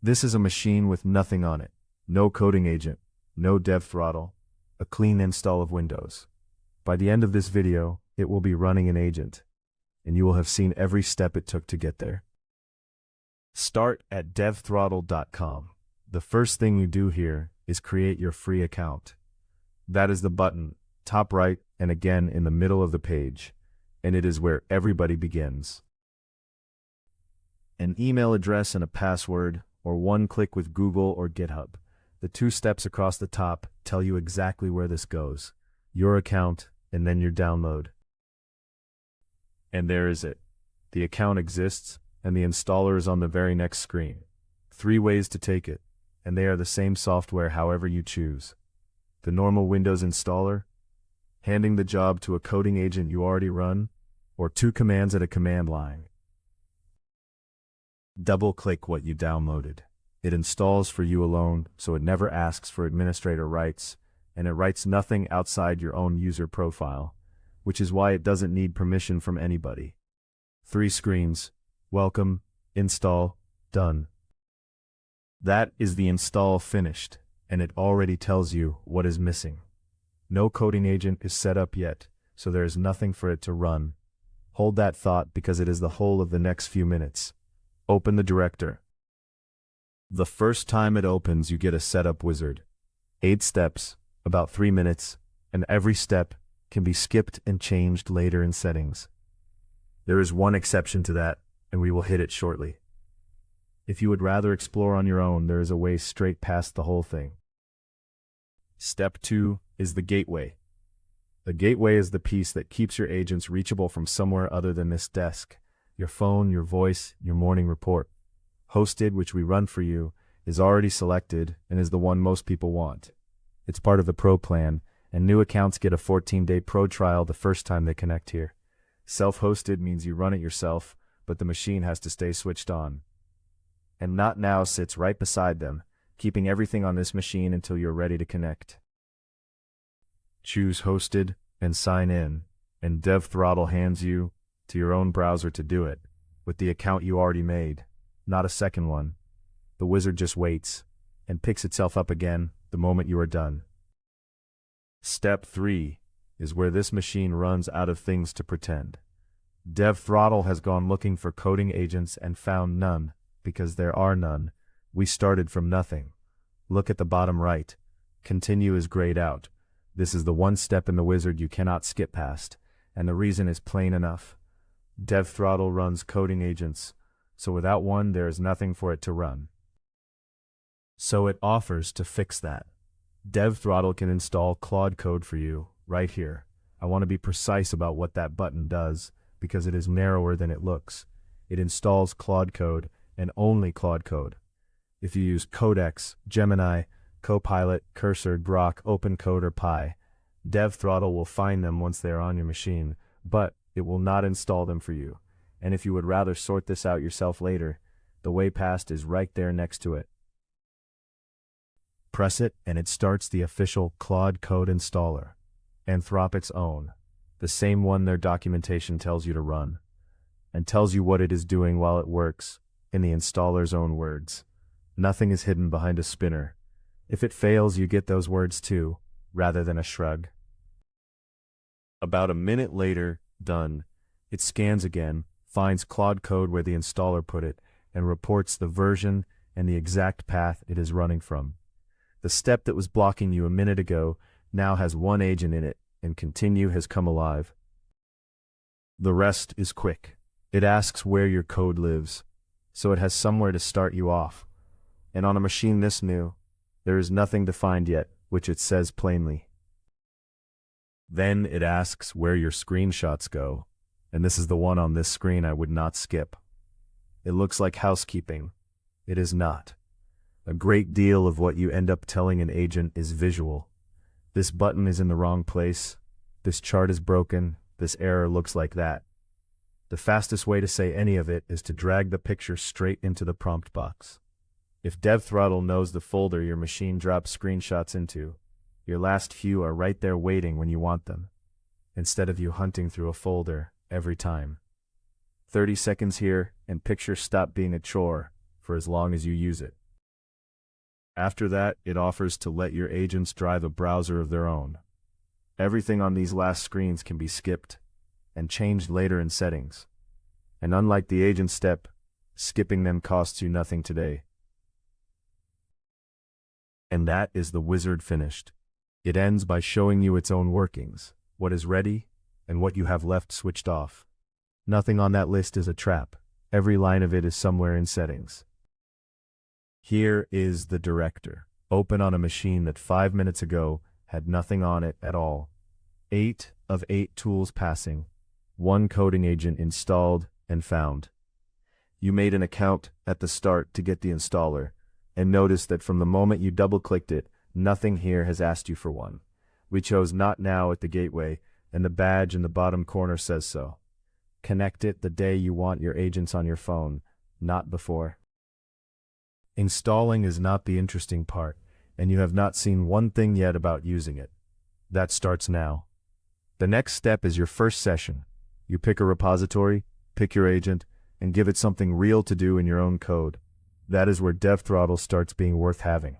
This is a machine with nothing on it. No coding agent, no DevThrottle, a clean install of Windows. By the end of this video, it will be running an agent, and you will have seen every step it took to get there. Start at devthrottle.com. The first thing you do here is create your free account. That is the button, top right and again in the middle of the page, and it is where everybody begins. An email address and a password, or one click with Google or GitHub. The 2 steps across the top tell you exactly where this goes. Your account, and then your download. And there is it. The account exists, and the installer is on the very next screen. 3 ways to take it, and they are the same software however you choose. The normal Windows installer, handing the job to a coding agent you already run, or 2 commands at a command line. Double-click what you downloaded. It installs for you alone, so it never asks for administrator rights, and it writes nothing outside your own user profile, which is why it doesn't need permission from anybody. 3 screens: welcome, install, done. That is the install finished, and it already tells you what is missing. No coding agent is set up yet, so there is nothing for it to run. Hold that thought because it is the whole of the next few minutes. Open the director. The first time it opens, you get a setup wizard. 8 steps, about 3 minutes, and every step can be skipped and changed later in settings. There is one exception to that, and we will hit it shortly. If you would rather explore on your own, there is a way straight past the whole thing. Step 2 is the gateway. The gateway is the piece that keeps your agents reachable from somewhere other than this desk. Your phone, your voice, your morning report. Hosted, which we run for you, is already selected and is the one most people want. It's part of the Pro plan, and new accounts get a 14-day Pro trial the first time they connect here. Self-hosted means you run it yourself, but the machine has to stay switched on. And Not Now sits right beside them, keeping everything on this machine until you're ready to connect. Choose Hosted and sign in, and DevThrottle hands you to your own browser to do it, with the account you already made, not a second one. The wizard just waits, and picks itself up again the moment you are done. Step 3 is where this machine runs out of things to pretend. DevThrottle has gone looking for coding agents and found none, because there are none. We started from nothing. Look at the bottom right. Continue is grayed out. This is the one step in the wizard you cannot skip past, and the reason is plain enough. DevThrottle runs coding agents, so without one there is nothing for it to run. So it offers to fix that. DevThrottle can install Claude Code for you, right here. I want to be precise about what that button does, because it is narrower than it looks. It installs Claude Code, and only Claude Code. If you use Codex, Gemini, Copilot, Cursor, Grok, OpenCode, or Pi, DevThrottle will find them once they are on your machine, but it will not install them for you. And if you would rather sort this out yourself later, the way past is right there next to it. Press it and it starts the official Claude Code installer, Anthropic's own, the same one their documentation tells you to run, and tells you what it is doing while it works, in the installer's own words. Nothing is hidden behind a spinner. If it fails, you get those words too, rather than a shrug. About a minute later, done, it scans again, finds Claude Code where the installer put it, and reports the version and the exact path it is running from. The step that was blocking you a minute ago now has one agent in it, and Continue has come alive. The rest is quick. It asks where your code lives, so it has somewhere to start you off. And on a machine this new, there is nothing to find yet, which it says plainly. Then it asks where your screenshots go, and this is the one on this screen I would not skip. It looks like housekeeping. It is not. A great deal of what you end up telling an agent is visual. This button is in the wrong place. This chart is broken. This error looks like that. The fastest way to say any of it is to drag the picture straight into the prompt box. If DevThrottle knows the folder your machine drops screenshots into, your last few are right there waiting when you want them, instead of you hunting through a folder every time. 30 seconds here, and pictures stop being a chore for as long as you use it. After that, it offers to let your agents drive a browser of their own. Everything on these last screens can be skipped and changed later in settings. And unlike the agent step, skipping them costs you nothing today. And that is the wizard finished. It ends by showing you its own workings, what is ready, and what you have left switched off. Nothing on that list is a trap. Every line of it is somewhere in settings. Here is the director, open on a machine that 5 minutes ago had nothing on it at all. 8 of 8 tools passing, 1 coding agent installed and found. You made an account at the start to get the installer, and notice that from the moment you double-clicked it, nothing here has asked you for one. We chose Not Now at the gateway, and the badge in the bottom corner says so. Connect it the day you want your agents on your phone, not before. Installing is not the interesting part, and you have not seen one thing yet about using it. That starts now. The next step is your first session. You pick a repository, pick your agent, and give it something real to do in your own code. That is where DevThrottle starts being worth having.